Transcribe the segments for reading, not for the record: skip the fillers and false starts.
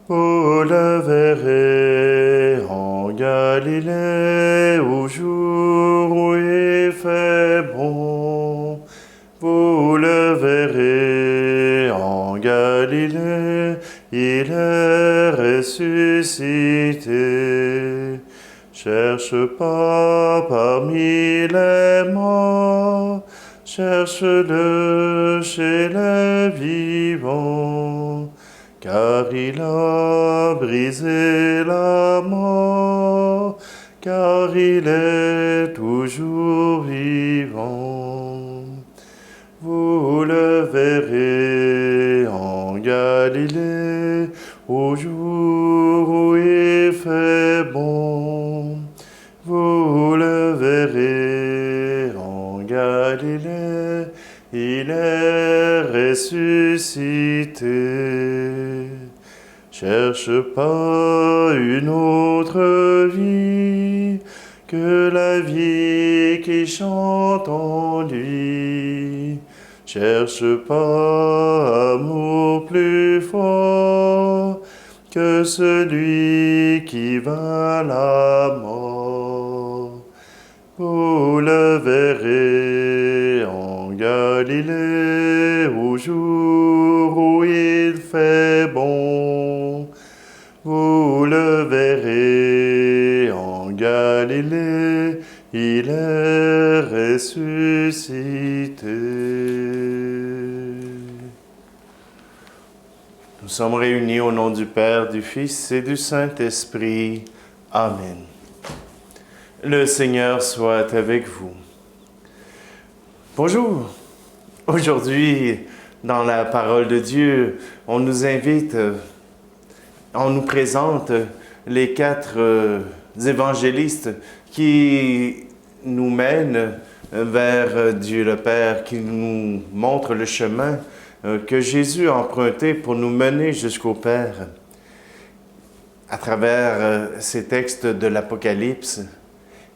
Vous le verrez en Galilée au jour où il fait bon. Vous le verrez en Galilée, il est ressuscité. Cherche pas parmi les morts, cherche-le chez les vivants. Car il a brisé la mort, car il est toujours vivant. Vous le verrez en Galilée, au jour où il fait bon. Vous le verrez en Galilée, il est ressuscité. Cherche pas une autre vie que la vie qui chante en lui. Cherche pas amour plus fort que celui qui vainc la mort. Vous le verrez en Galilée au jour où il fait bon. Vous le verrez en Galilée, il est ressuscité. Nous sommes réunis au nom du Père, du Fils et du Saint-Esprit. Amen. Le Seigneur soit avec vous. Bonjour. Aujourd'hui, dans la parole de Dieu, on nous invite, on nous présente les 4 évangélistes qui nous mènent vers Dieu le Père, qui nous montrent le chemin que Jésus a emprunté pour nous mener jusqu'au Père. À travers ces textes de l'Apocalypse,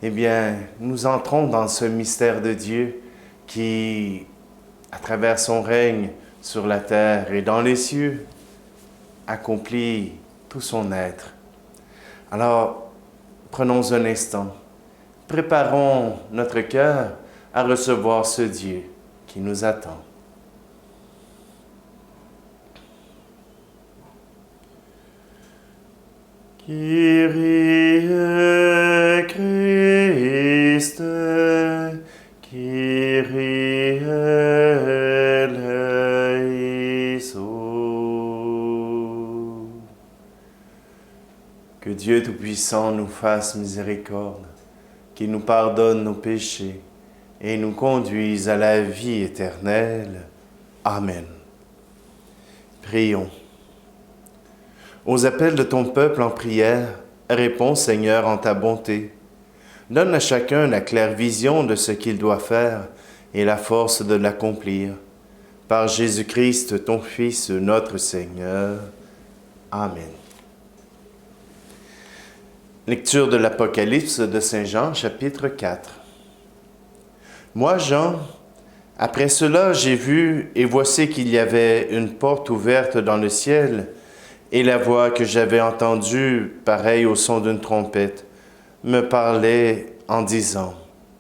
eh bien, nous entrons dans ce mystère de Dieu qui, à travers son règne sur la terre et dans les cieux, accomplit tout son être. Alors, prenons un instant, préparons notre cœur à recevoir ce Dieu qui nous attend. Kyrie Christe, Kyrie eleison. Que Dieu Tout-Puissant nous fasse miséricorde, qu'il nous pardonne nos péchés et nous conduise à la vie éternelle. Amen. Prions. Aux appels de ton peuple en prière, réponds, Seigneur, en ta bonté. Donne à chacun la claire vision de ce qu'il doit faire et la force de l'accomplir. Par Jésus-Christ, ton Fils, notre Seigneur. Amen. Lecture de l'Apocalypse de Saint Jean, chapitre 4. Moi, Jean, après cela, j'ai vu, et voici qu'il y avait une porte ouverte dans le ciel, et la voix que j'avais entendue, pareille au son d'une trompette, me parlait en disant,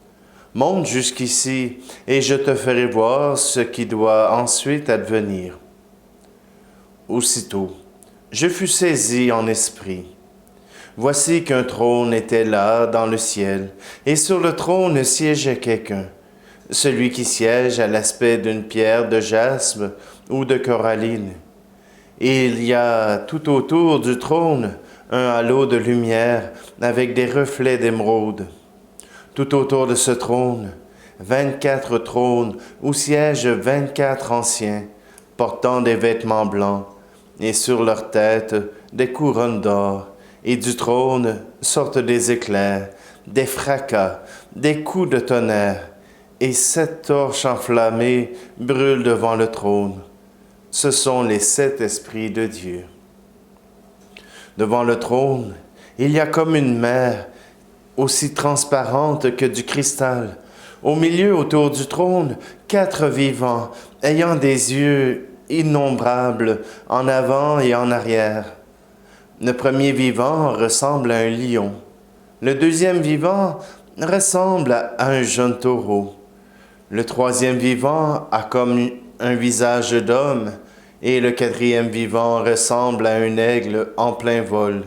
« Monte jusqu'ici, et je te ferai voir ce qui doit ensuite advenir. » Aussitôt, je fus saisi en esprit. Voici qu'un trône était là dans le ciel, et sur le trône siégeait quelqu'un. Celui qui siège a l'aspect d'une pierre de jaspe ou de coralline. Et il y a tout autour du trône un halo de lumière avec des reflets d'émeraude. Tout autour de ce trône, 24 trônes où siègent 24 anciens, portant des vêtements blancs, et sur leurs têtes des couronnes d'or, et du trône sortent des éclairs, des fracas, des coups de tonnerre, et 7 torches enflammées brûlent devant le trône. Ce sont les 7 esprits de Dieu. Devant le trône, il y a comme une mer, aussi transparente que du cristal. Au milieu, autour du trône, 4 vivants, ayant des yeux innombrables en avant et en arrière. Le premier vivant ressemble à un lion. Le deuxième vivant ressemble à un jeune taureau. Le troisième vivant a comme un visage d'homme, et le quatrième vivant ressemble à un aigle en plein vol.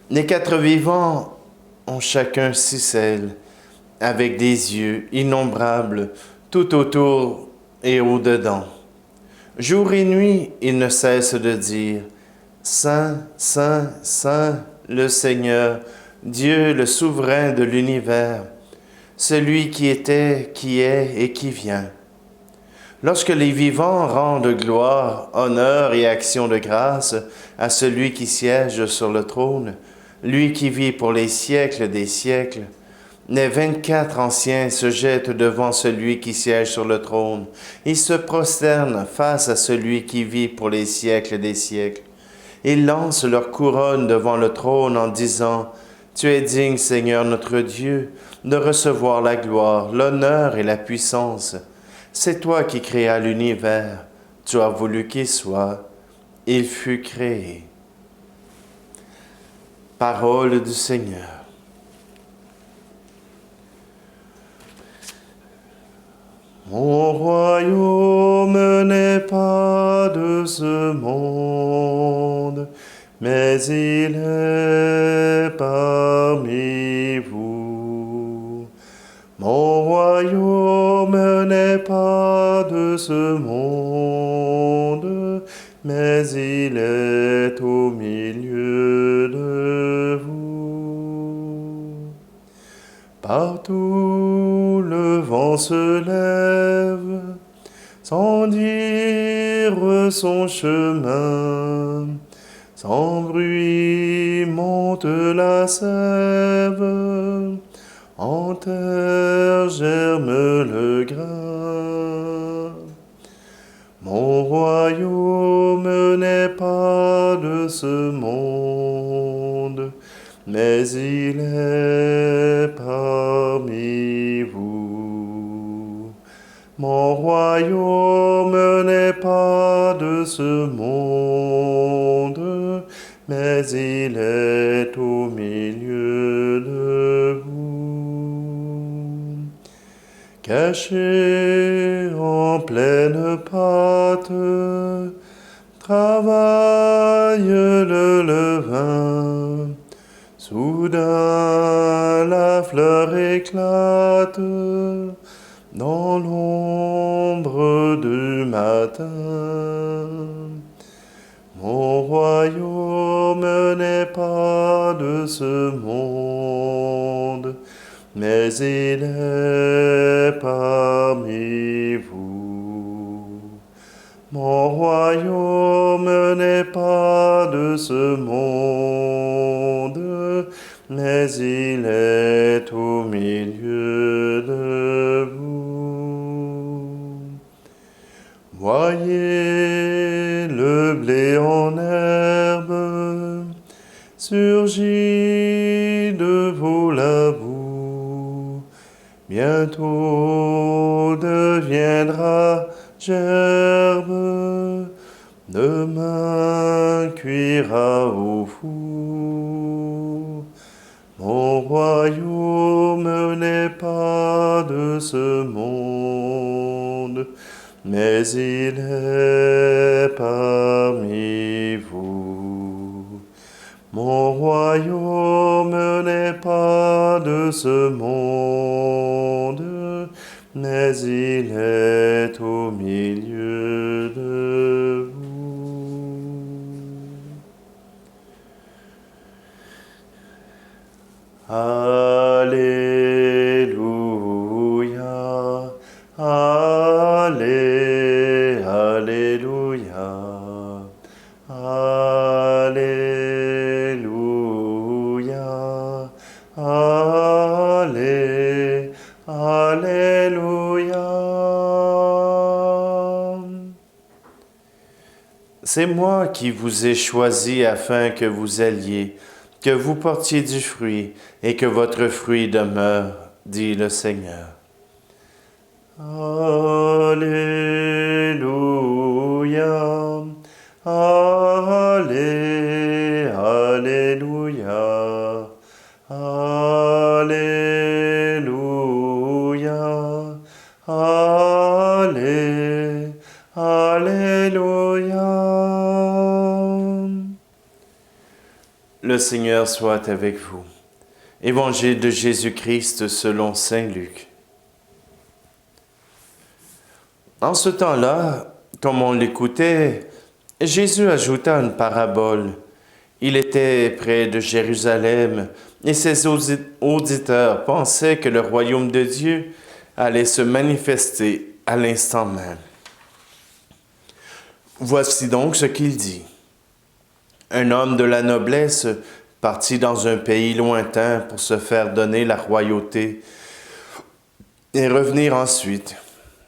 Les quatre vivants ont chacun 6 ailes, avec des yeux innombrables tout autour et au-dedans. Jour et nuit, ils ne cessent de dire « Saint, Saint, Saint, le Seigneur, Dieu le souverain de l'univers, celui qui était, qui est et qui vient. » Lorsque les vivants rendent gloire, honneur et action de grâce à celui qui siège sur le trône, lui qui vit pour les siècles des siècles, les 24 anciens se jettent devant celui qui siège sur le trône. Ils se prosternent face à celui qui vit pour les siècles des siècles. Ils lancent leur couronne devant le trône en disant « Tu es digne, Seigneur notre Dieu, de recevoir la gloire, l'honneur et la puissance. C'est toi qui créas l'univers. Tu as voulu qu'il soit. Il fut créé. » Parole du Seigneur. Mon royaume n'est pas de ce monde, mais il est parmi vous. Mon royaume n'est pas de ce monde, mais il est au milieu de vous. Partout le vent se lève, sans dire son chemin, sans bruit monte la sève, en terre germe le grain. Mon royaume n'est pas de ce monde, mais il est parmi vous. Mon royaume n'est pas de ce monde, mais il est au milieu de vous. Caché en pleine pâte, travaille le levain. Soudain la fleur éclate dans l'ombre du matin. Mon royaume n'est pas de ce monde, mais il est parmi vous. Mon royaume n'est pas de ce monde, mais il est au milieu de vous. Voyez le blé en herbe, surgit de vos labous, bientôt deviendra gerbe, demain cuira au four. Mon royaume n'est pas de ce monde, mais il est parmi vous. Mon royaume n'est pas de ce monde, mais il est au milieu de vous. Alléluia, Alléluia, Alléluia, Alléluia. C'est moi qui vous ai choisi afin que vous alliez, que vous portiez du fruit et que votre fruit demeure, dit le Seigneur. Alléluia, Alléluia. Le Seigneur soit avec vous. Évangile de Jésus-Christ selon saint Luc. En ce temps-là, comme on l'écoutait, Jésus ajouta une parabole. Il était près de Jérusalem et ses auditeurs pensaient que le royaume de Dieu allait se manifester à l'instant même. Voici donc ce qu'il dit. Un homme de la noblesse partit dans un pays lointain pour se faire donner la royauté et revenir ensuite.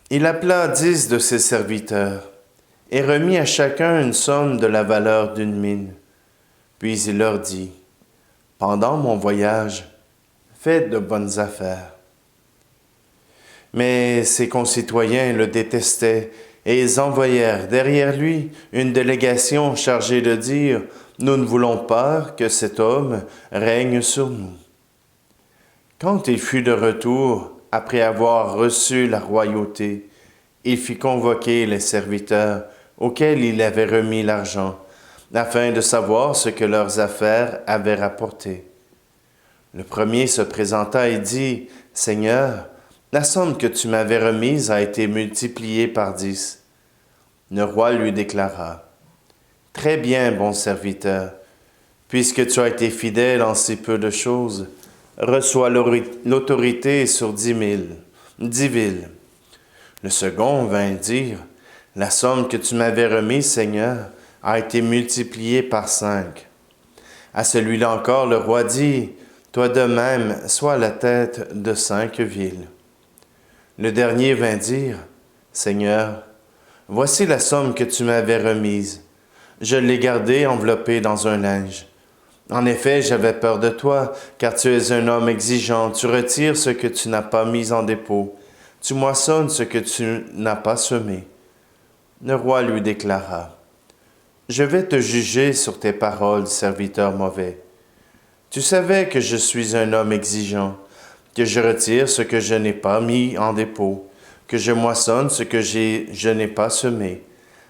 Il appela 10 de ses serviteurs et remit à chacun une somme de la valeur d'une mine. Puis il leur dit, « Pendant mon voyage, faites de bonnes affaires. » Mais ses concitoyens le détestaient et ils envoyèrent derrière lui une délégation chargée de dire « Nous ne voulons pas que cet homme règne sur nous. » Quand il fut de retour, après avoir reçu la royauté, il fit convoquer les serviteurs auxquels il avait remis l'argent, afin de savoir ce que leurs affaires avaient rapporté. Le premier se présenta et dit, « Seigneur, la somme que tu m'avais remise a été multipliée par 10. » Le roi lui déclara, « Très bien, bon serviteur, puisque tu as été fidèle en si peu de choses, reçois l'autorité sur 10 villes. » Le second vint dire, « La somme que tu m'avais remise, Seigneur, a été multipliée par 5. » À celui-là encore, le roi dit, « Toi de même, sois la tête de 5 villes. » Le dernier vint dire, « Seigneur, voici la somme que tu m'avais remise. Je l'ai gardée enveloppée dans un linge. En effet, j'avais peur de toi, car tu es un homme exigeant. Tu retires ce que tu n'as pas mis en dépôt. Tu moissonnes ce que tu n'as pas semé. » Le roi lui déclara, « Je vais te juger sur tes paroles, serviteur mauvais. Tu savais que je suis un homme exigeant, que je retire ce que je n'ai pas mis en dépôt, que je moissonne ce que je n'ai pas semé.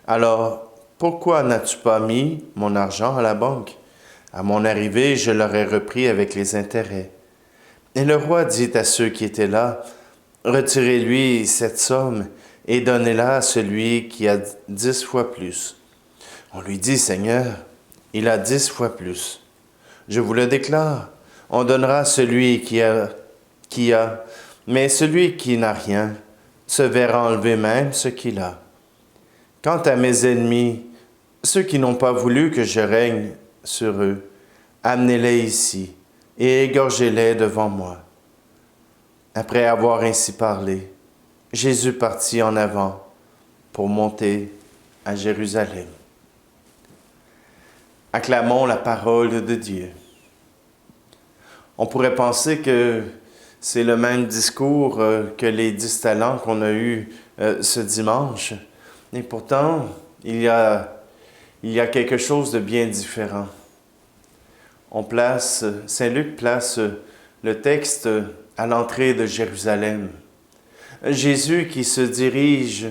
Alors, pourquoi n'as-tu pas mis mon argent à la banque? À mon arrivée, je l'aurais repris avec les intérêts. » Et le roi dit à ceux qui étaient là, « Retirez-lui cette somme et donnez-la à celui qui a 10 fois plus. » On lui dit, « Seigneur, il a 10 fois plus. Je vous le déclare, on donnera à celui qui a, mais celui qui n'a rien se verra enlever même ce qu'il a. Quant à mes ennemis, ceux qui n'ont pas voulu que je règne sur eux, amenez-les ici et égorgez-les devant moi. » Après avoir ainsi parlé, Jésus partit en avant pour monter à Jérusalem. Acclamons la parole de Dieu. On pourrait penser que c'est le même discours que les 10 talents qu'on a eus ce dimanche. Et pourtant, il y a quelque chose de bien différent. Saint Luc place le texte à l'entrée de Jérusalem. Jésus qui se dirige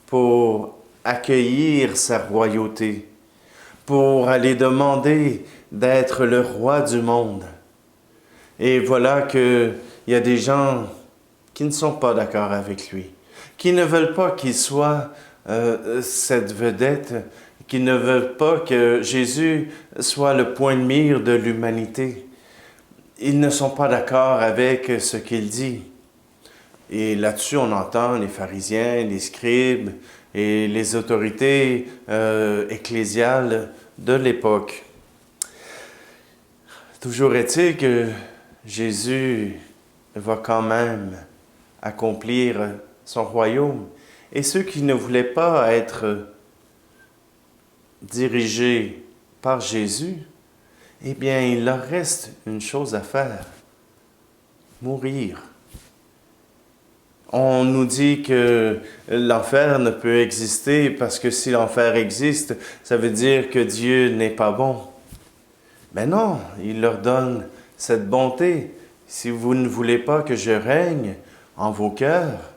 pour accueillir sa royauté, pour aller demander d'être le roi du monde. Et voilà qu'il y a des gens qui ne sont pas d'accord avec lui, qui ne veulent pas qu'il soit cette vedette, qui ne veulent pas que Jésus soit le point de mire de l'humanité. Ils ne sont pas d'accord avec ce qu'il dit. Et là-dessus, on entend les pharisiens, les scribes et les autorités ecclésiales de l'époque. Toujours est-il que Jésus va quand même accomplir son royaume. Et ceux qui ne voulaient pas être dirigés par Jésus, eh bien, il leur reste une chose à faire, mourir. On nous dit que l'enfer ne peut exister parce que si l'enfer existe, ça veut dire que Dieu n'est pas bon. Mais non, il leur donne cette bonté. Si vous ne voulez pas que je règne en vos cœurs,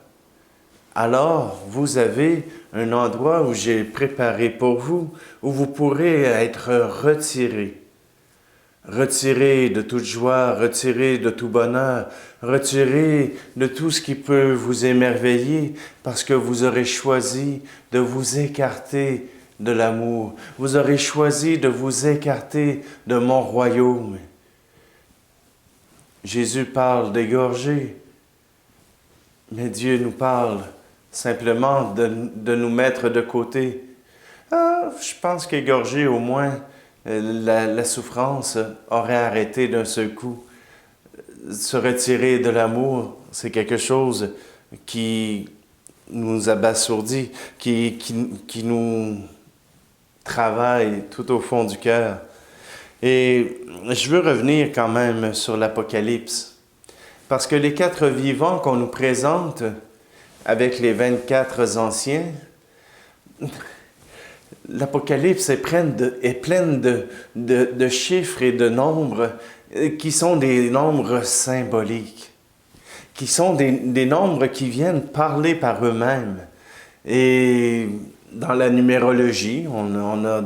alors vous avez un endroit où j'ai préparé pour vous, où vous pourrez être retirés. retiré de toute joie, retiré de tout bonheur, retiré de tout ce qui peut vous émerveiller, parce que vous aurez choisi de vous écarter de l'amour. Vous aurez choisi de vous écarter de mon royaume. Jésus parle d'égorger, mais Dieu nous parle simplement de nous mettre de côté. Ah, je pense qu'égorger, au moins, la souffrance aurait arrêté d'un seul coup. Se retirer de l'amour, c'est quelque chose qui nous abasourdit, qui nous travaille tout au fond du cœur. Et je veux revenir quand même sur l'Apocalypse, parce que les 4 vivants qu'on nous présente avec les 24 anciens, l'Apocalypse est pleine de chiffres et de nombres qui sont des nombres symboliques, qui sont des nombres qui viennent parler par eux-mêmes. Et dans la numérologie, on a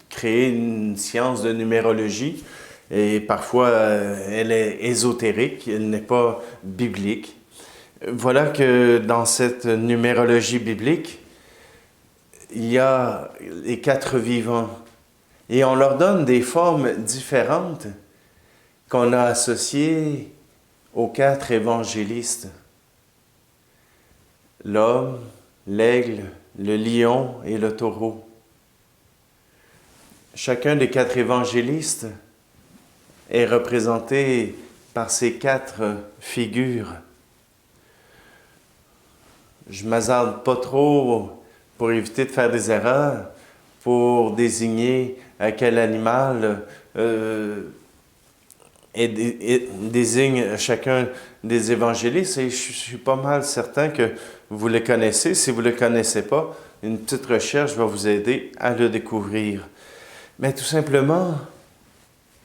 créé une science de numérologie, et parfois elle est ésotérique, elle n'est pas biblique. Voilà que dans cette numérologie biblique, il y a les 4 vivants, et on leur donne des formes différentes qu'on a associées aux 4 évangélistes. L'homme, l'aigle, le lion et le taureau. Chacun des 4 évangélistes est représenté par ces 4 figures. Je ne m'hasarde pas trop pour éviter de faire des erreurs, pour désigner quel animal désigne chacun des évangélistes, et je suis pas mal certain que vous le connaissez. Si vous ne le connaissez pas, une petite recherche va vous aider à le découvrir. Mais tout simplement,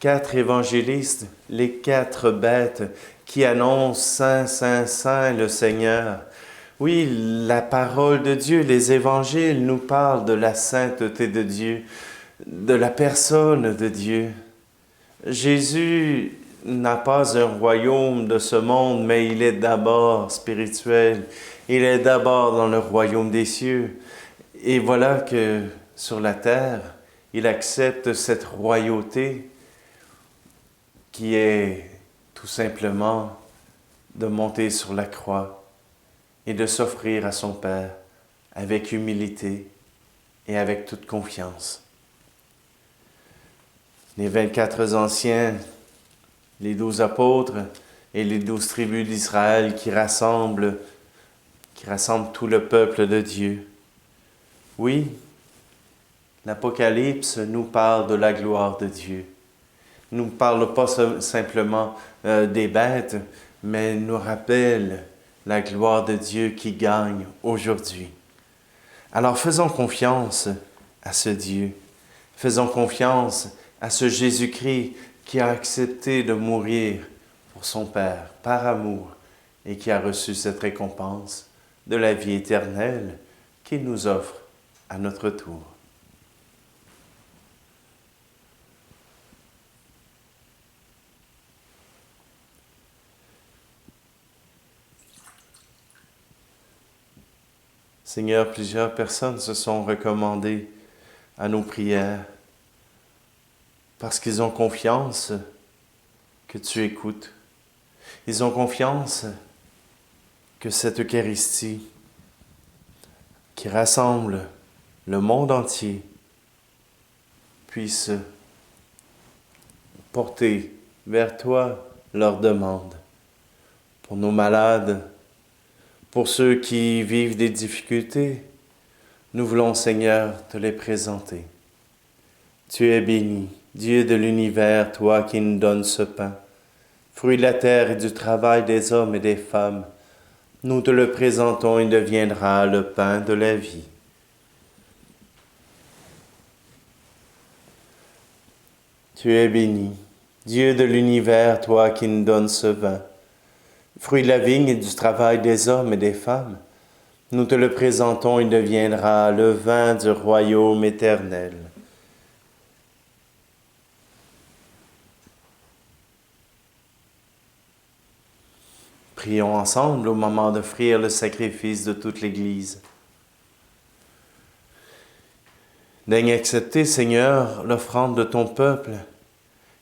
4 évangélistes, les 4 bêtes qui annoncent « Saint, Saint, Saint le Seigneur ». Oui, la parole de Dieu, les évangiles nous parlent de la sainteté de Dieu, de la personne de Dieu. Jésus n'a pas un royaume de ce monde, mais il est d'abord spirituel. Il est d'abord dans le royaume des cieux. Et voilà que sur la terre, il accepte cette royauté qui est tout simplement de monter sur la croix et de s'offrir à son Père avec humilité et avec toute confiance. Les 24 anciens, les 12 apôtres et les 12 tribus d'Israël qui rassemblent tout le peuple de Dieu. Oui, l'Apocalypse nous parle de la gloire de Dieu. Il ne nous parle pas simplement des bêtes, mais nous rappelle la gloire de Dieu qui gagne aujourd'hui. Alors faisons confiance à ce Dieu. Faisons confiance à ce Jésus-Christ qui a accepté de mourir pour son Père par amour et qui a reçu cette récompense de la vie éternelle qu'il nous offre à notre tour. Seigneur, plusieurs personnes se sont recommandées à nos prières parce qu'ils ont confiance que tu écoutes. Ils ont confiance que cette Eucharistie qui rassemble le monde entier puisse porter vers toi leurs demandes. Pour nos malades, pour ceux qui vivent des difficultés, nous voulons, Seigneur, te les présenter. Tu es béni, Dieu de l'univers, toi qui nous donnes ce pain, fruit de la terre et du travail des hommes et des femmes. Nous te le présentons, il deviendra le pain de la vie. Tu es béni, Dieu de l'univers, toi qui nous donnes ce vin, fruit de la vigne et du travail des hommes et des femmes. Nous te le présentons, il deviendra le vin du royaume éternel. prions ensemble au moment d'offrir le sacrifice de toute l'Église. Daigne accepter, Seigneur, l'offrande de ton peuple,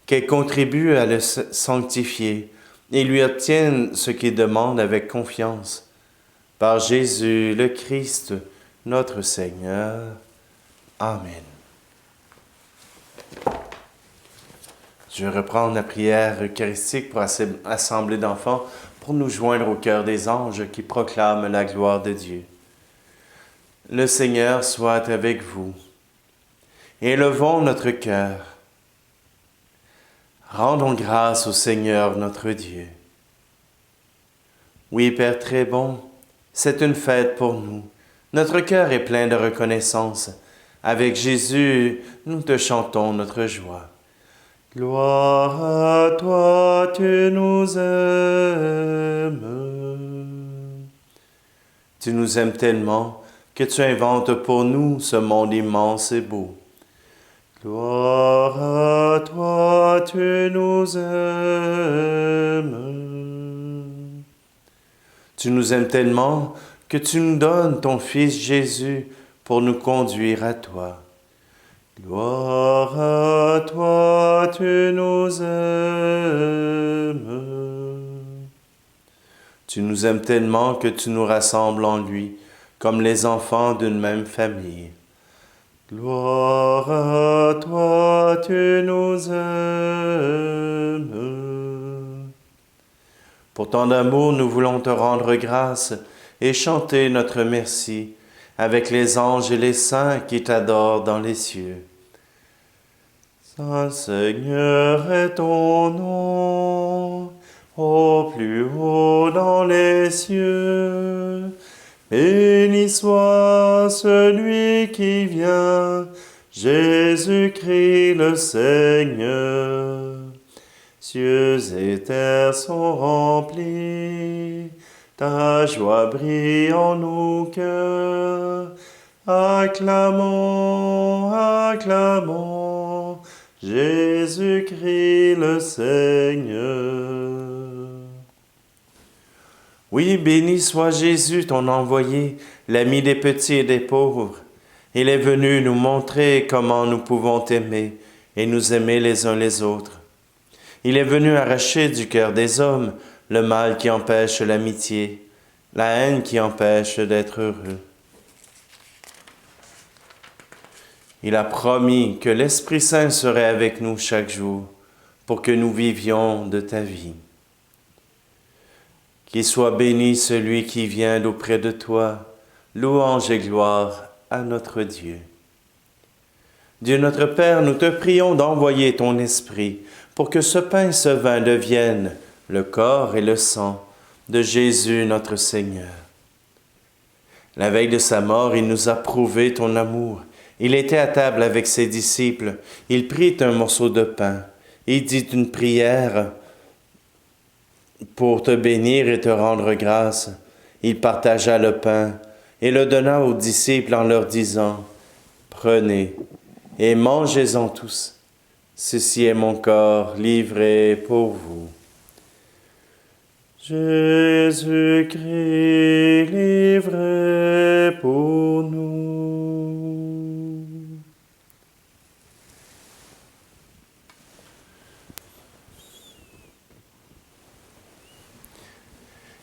qu'elle contribue à le sanctifier et lui obtienne ce qu'il demande avec confiance. Par Jésus le Christ, notre Seigneur. Amen. Je vais reprendre la prière eucharistique pour assemblée d'enfants pour nous joindre au cœur des anges qui proclament la gloire de Dieu. Le Seigneur soit avec vous. Élevons notre cœur. Rendons grâce au Seigneur notre Dieu. Oui, Père très bon, c'est une fête pour nous. Notre cœur est plein de reconnaissance. Avec Jésus, nous te chantons notre joie. Gloire à toi, tu nous aimes. Tu nous aimes tellement que tu inventes pour nous ce monde immense et beau. Gloire à toi, tu nous aimes. Tu nous aimes tellement que tu nous donnes ton Fils Jésus pour nous conduire à toi. Gloire à toi, tu nous aimes. Tu nous aimes tellement que tu nous rassembles en lui, comme les enfants d'une même famille. Gloire à toi, tu nous aimes. Pour tant d'amour, nous voulons te rendre grâce et chanter notre merci avec les anges et les saints qui t'adorent dans les cieux. Saint Seigneur est ton nom, au plus haut dans les cieux. Béni soit celui qui vient, Jésus-Christ le Seigneur. Cieux et terre sont remplis, ta joie brille en nos cœurs. Acclamons, acclamons, Jésus-Christ le Seigneur. Oui, béni soit Jésus, ton envoyé, l'ami des petits et des pauvres. Il est venu nous montrer comment nous pouvons t'aimer et nous aimer les uns les autres. Il est venu arracher du cœur des hommes le mal qui empêche l'amitié, la haine qui empêche d'être heureux. Il a promis que l'Esprit Saint serait avec nous chaque jour pour que nous vivions de ta vie. Qu'il soit béni celui qui vient d'auprès de toi, louange et gloire à notre Dieu. Dieu notre Père, nous te prions d'envoyer ton Esprit pour que ce pain et ce vin deviennent le corps et le sang de Jésus notre Seigneur. La veille de sa mort, il nous a prouvé ton amour. Il était à table avec ses disciples. Il prit un morceau de pain. Il dit une prière pour te bénir et te rendre grâce. Il partagea le pain et le donna aux disciples en leur disant, « Prenez et mangez-en tous. Ceci est mon corps livré pour vous. » Jésus-Christ livré pour nous.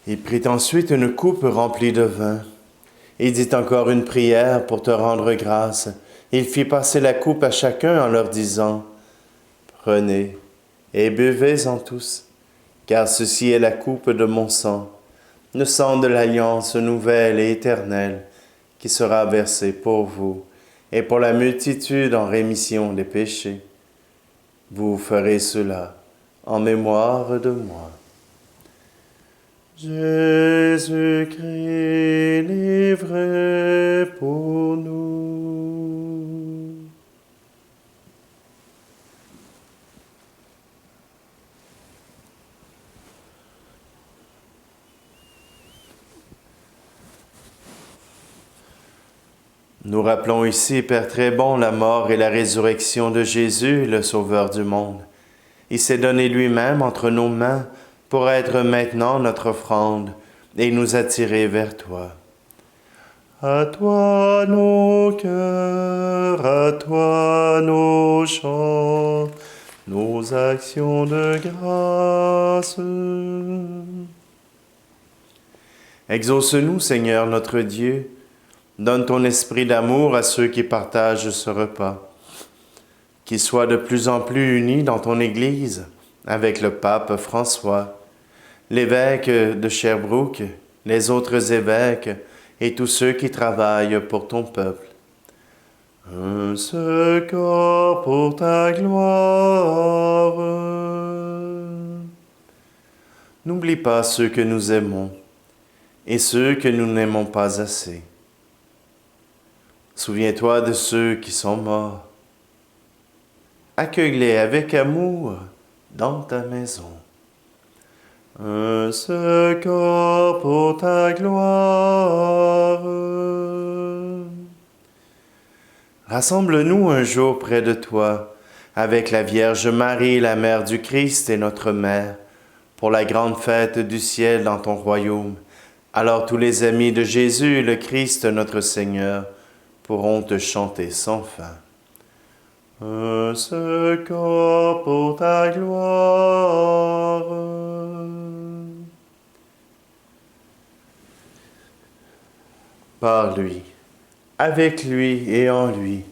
Il prit ensuite une coupe remplie de vin. Il dit encore une prière pour te rendre grâce. Il fit passer la coupe à chacun en leur disant, « Prenez et buvez-en tous, car ceci est la coupe de mon sang, le sang de l'alliance nouvelle et éternelle, qui sera versé pour vous et pour la multitude en rémission des péchés. Vous ferez cela en mémoire de moi. » Jésus-Christ livré pour nous. Nous rappelons ici, Père très bon, la mort et la résurrection de Jésus, le Sauveur du monde. Il s'est donné lui-même entre nos mains pour être maintenant notre offrande et nous attirer vers toi. À toi nos cœurs, à toi nos chants, nos actions de grâce. Exauce-nous, Seigneur notre Dieu, donne ton esprit d'amour à ceux qui partagent ce repas, qu'ils soient de plus en plus unis dans ton Église, avec le pape François, l'évêque de Sherbrooke, les autres évêques et tous ceux qui travaillent pour ton peuple. Un seul corps pour ta gloire. N'oublie pas ceux que nous aimons et ceux que nous n'aimons pas assez. Souviens-toi de ceux qui sont morts. Accueille-les avec amour dans ta maison. Un seul corps pour ta gloire. Rassemble-nous un jour près de toi, avec la Vierge Marie, la Mère du Christ et notre Mère, pour la grande fête du ciel dans ton royaume. Alors tous les amis de Jésus, le Christ, notre Seigneur, pourront te chanter sans fin. Un seul corps pour ta gloire. Par lui, avec lui et en lui,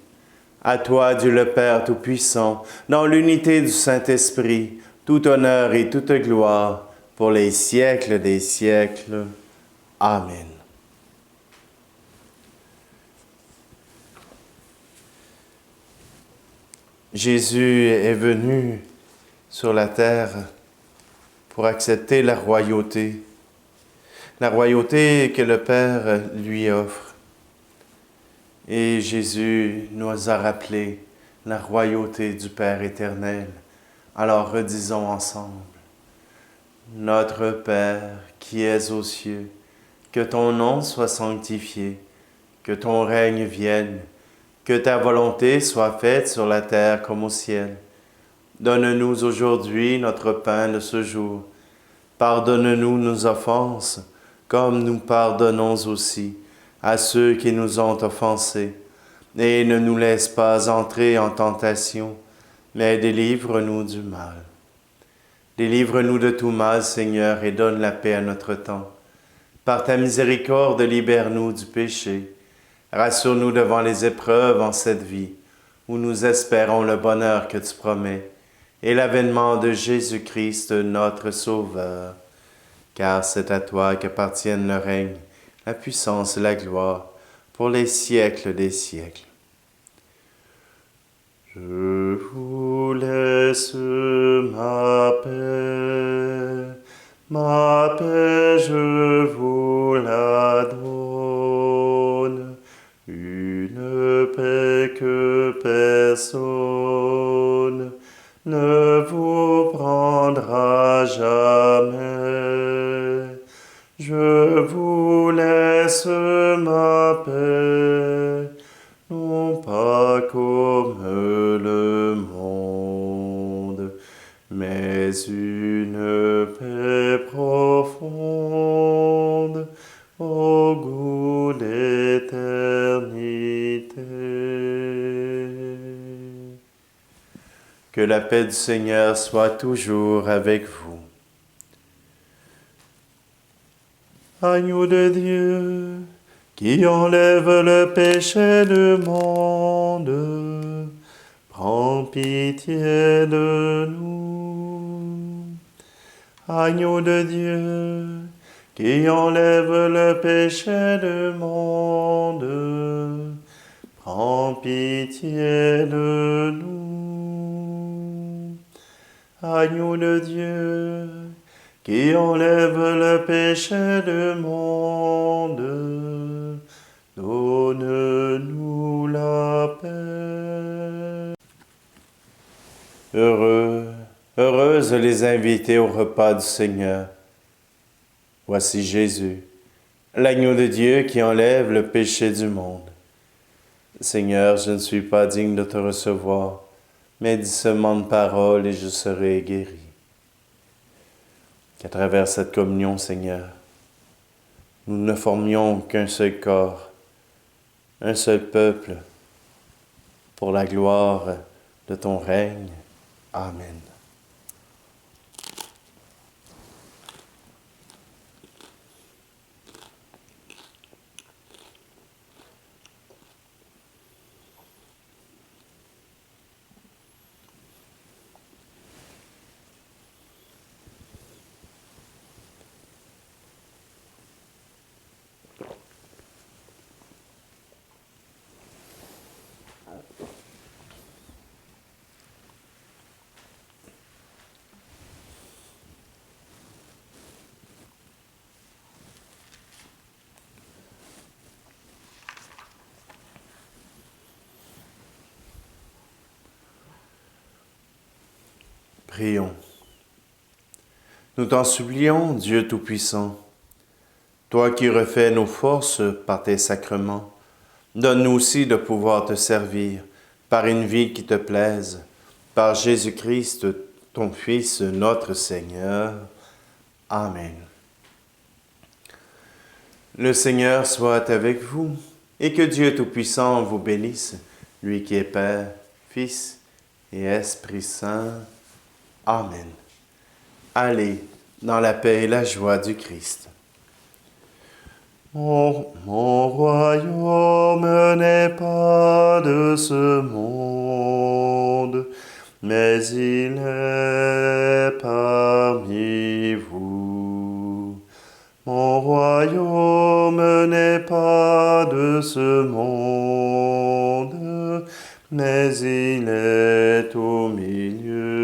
à toi, Dieu le Père Tout-Puissant, dans l'unité du Saint-Esprit, tout honneur et toute gloire, pour les siècles des siècles. Amen. Jésus est venu sur la terre pour accepter la royauté que le Père lui offre. Et Jésus nous a rappelé la royauté du Père éternel. Alors redisons ensemble: Notre Père qui es aux cieux, que ton nom soit sanctifié, que ton règne vienne, que ta volonté soit faite sur la terre comme au ciel. Donne-nous aujourd'hui notre pain de ce jour. Pardonne-nous nos offenses, comme nous pardonnons aussi à ceux qui nous ont offensés. Et ne nous laisse pas entrer en tentation, mais délivre-nous du mal. Délivre-nous de tout mal, Seigneur, et donne la paix à notre temps. Par ta miséricorde, libère-nous du péché. Rassure-nous devant les épreuves en cette vie, où nous espérons le bonheur que tu promets, et l'avènement de Jésus-Christ, notre Sauveur. Car c'est à toi qu'appartiennent le règne, la puissance et la gloire, pour les siècles des siècles. Je vous laisse ma paix je vous la donne, une paix que personne ne vous prendra jamais. Je vous laisse ma paix, non pas comme le monde, mais une paix profonde au goût d'éternité. Que la paix du Seigneur soit toujours avec vous. Agneau de Dieu, qui enlève le péché du monde, prends pitié de nous. Agneau de Dieu, qui enlève le péché du monde, prends pitié de nous. Agneau de Dieu, qui enlève le péché du monde, donne-nous la paix. Heureuses les invités au repas du Seigneur. Voici Jésus, l'agneau de Dieu qui enlève le péché du monde. Seigneur, je ne suis pas digne de te recevoir, mais dis seulement une parole et je serai guéri. qu'à travers cette communion, Seigneur, nous ne formions qu'un seul corps, un seul peuple, pour la gloire de ton règne. Amen. Prions. Nous t'en supplions, Dieu Tout-Puissant, toi qui refais nos forces par tes sacrements, donne-nous aussi de pouvoir te servir par une vie qui te plaise, par Jésus-Christ, ton Fils, notre Seigneur. Amen. Le Seigneur soit avec vous, et que Dieu Tout-Puissant vous bénisse, lui qui est Père, Fils et Esprit Saint. Amen. Allez dans la paix et la joie du Christ. Mon royaume n'est pas de ce monde, mais il est parmi vous. Mon royaume n'est pas de ce monde, mais il est au milieu